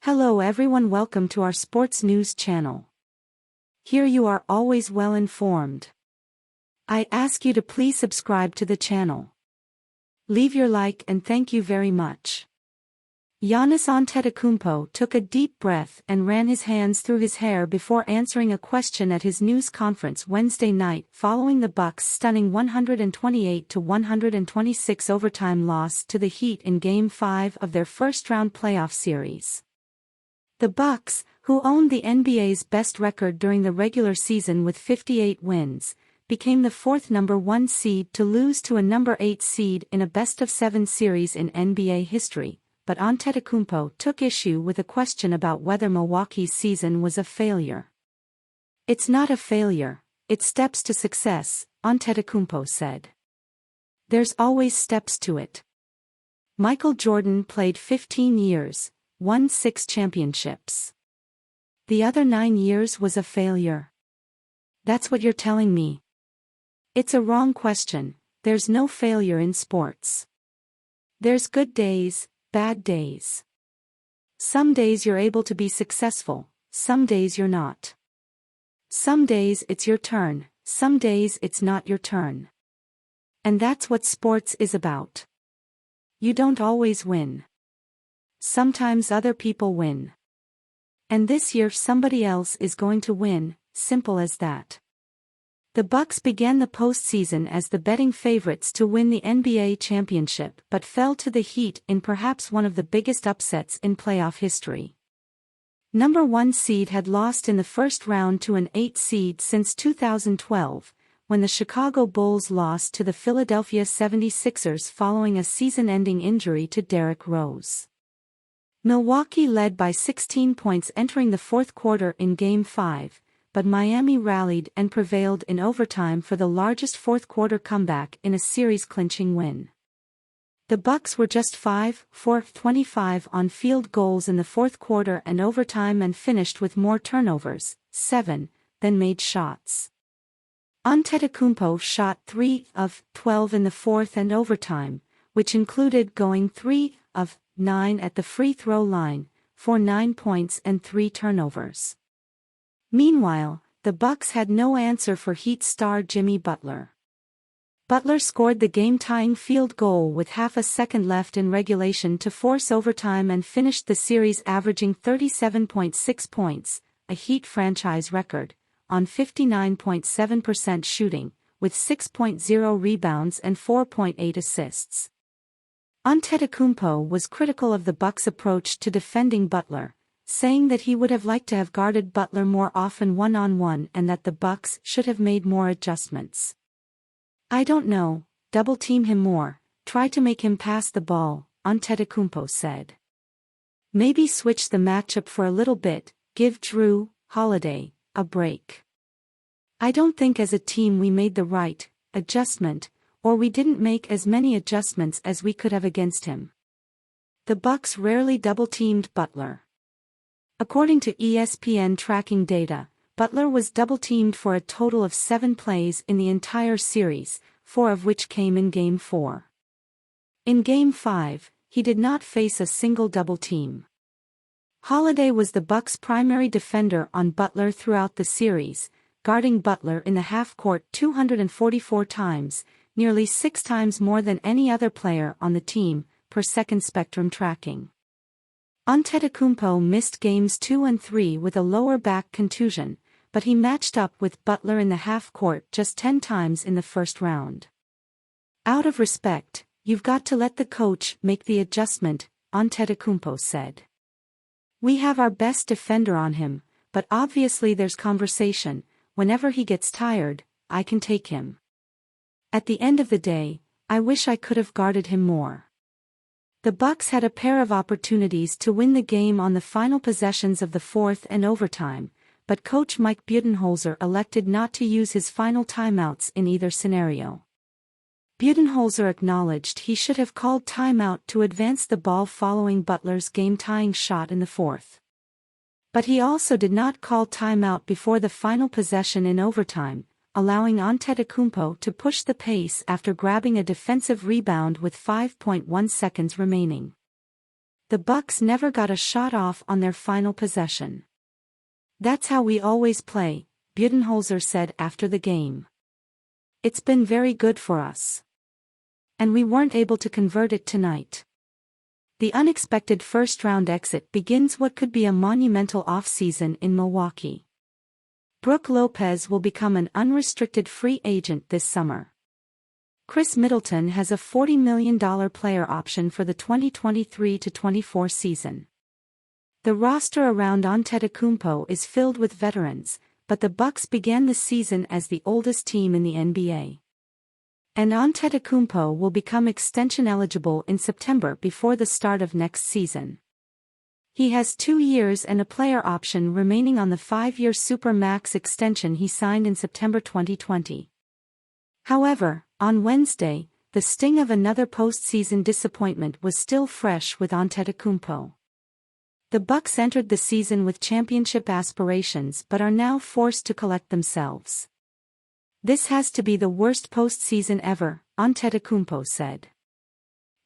Hello everyone, welcome to our sports news channel. Here you are always well informed. I ask you to please subscribe to the channel. Leave your like and thank you very much. Giannis Antetokounmpo took a deep breath and ran his hands through his hair before answering a question at his news conference Wednesday night following the Bucks' stunning 128-126 overtime loss to the Heat in Game 5 of their first-round playoff series. The Bucks, who owned the NBA's best record during the regular season with 58 wins, became the fourth number 1 seed to lose to a number 8 seed in a best-of-7 series in NBA history. But Antetokounmpo took issue with a question about whether Milwaukee's season was a failure. "It's not a failure, it's steps to success," Antetokounmpo said. "There's always steps to it. Michael Jordan played 15 years, won 6 championships. The other 9 years was a failure. That's what you're telling me?" It's a wrong question. There's no failure in sports. There's good days, bad days. Some days you're able to be successful, some days you're not. Some days it's your turn, some days it's not your turn. And that's what sports is about. You don't always win. Sometimes other people win. And this year somebody else is going to win, simple as that. The Bucks began the postseason as the betting favorites to win the NBA championship but fell to the Heat in perhaps one of the biggest upsets in playoff history. Number 1 seed had lost in the first round to an 8 seed since 2012, when the Chicago Bulls lost to the Philadelphia 76ers following a season-ending injury to Derrick Rose. Milwaukee led by 16 points entering the fourth quarter in Game 5. But Miami rallied and prevailed in overtime for the largest fourth-quarter comeback in a series-clinching win. The Bucks were just 5 for 25 on field goals in the fourth quarter and overtime and finished with more turnovers, 7, than made shots. Antetokounmpo shot 3 of 12 in the fourth and overtime, which included going 3 of 9 at the free throw line, for 9 points and 3 turnovers. Meanwhile, the Bucks had no answer for Heat star Jimmy Butler. Butler scored the game-tying field goal with half a second left in regulation to force overtime and finished the series averaging 37.6 points, a Heat franchise record, on 59.7% shooting, with 6.0 rebounds and 4.8 assists. Antetokounmpo was critical of the Bucks' approach to defending Butler, saying that he would have liked to have guarded Butler more often one-on-one and that the Bucks should have made more adjustments. "I don't know, double-team him more, try to make him pass the ball," Antetokounmpo said. "Maybe switch the matchup for a little bit, give Drew Holiday a break. I don't think as a team we made the right adjustment, or we didn't make as many adjustments as we could have against him." The Bucks rarely double-teamed Butler. According to ESPN tracking data, Butler was double-teamed for a total of 7 plays in the entire series, 4 of which came in Game 4. In Game 5, he did not face a single double-team. Holiday was the Bucks' primary defender on Butler throughout the series, guarding Butler in the half-court 244 times, nearly 6 times more than any other player on the team, per Second Spectrum tracking. Antetokounmpo missed Games 2 and 3 with a lower back contusion, but he matched up with Butler in the half-court just 10 times in the first round. "Out of respect, you've got to let the coach make the adjustment," Antetokounmpo said. "We have our best defender on him, but obviously there's conversation. Whenever he gets tired, I can take him. At the end of the day, I wish I could have guarded him more." The Bucks had a pair of opportunities to win the game on the final possessions of the fourth and overtime, but coach Mike Budenholzer elected not to use his final timeouts in either scenario. Budenholzer acknowledged he should have called timeout to advance the ball following Butler's game-tying shot in the fourth. But he also did not call timeout before the final possession in overtime, allowing Antetokounmpo to push the pace after grabbing a defensive rebound with 5.1 seconds remaining. The Bucks never got a shot off on their final possession. That's how we always play, Budenholzer said after the game. It's been very good for us. And we weren't able to convert it tonight. The unexpected first-round exit begins what could be a monumental offseason in Milwaukee. Brook Lopez will become an unrestricted free agent this summer. Chris Middleton has a $40 million player option for the 2023-24 season. The roster around Antetokounmpo is filled with veterans, but the Bucks began the season as the oldest team in the NBA. And Antetokounmpo will become extension eligible in September before the start of next season. He has 2 years and a player option remaining on the 5-year Supermax extension he signed in September 2020. However, on Wednesday, the sting of another postseason disappointment was still fresh with Antetokounmpo. The Bucks entered the season with championship aspirations but are now forced to collect themselves. This has to be the worst postseason ever, Antetokounmpo said.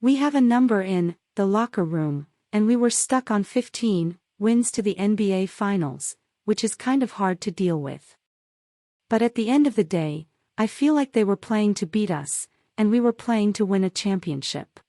We have a number in the locker room, and we were stuck on 15 wins to the NBA Finals, which is kind of hard to deal with. But at the end of the day, I feel like they were playing to beat us, and we were playing to win a championship.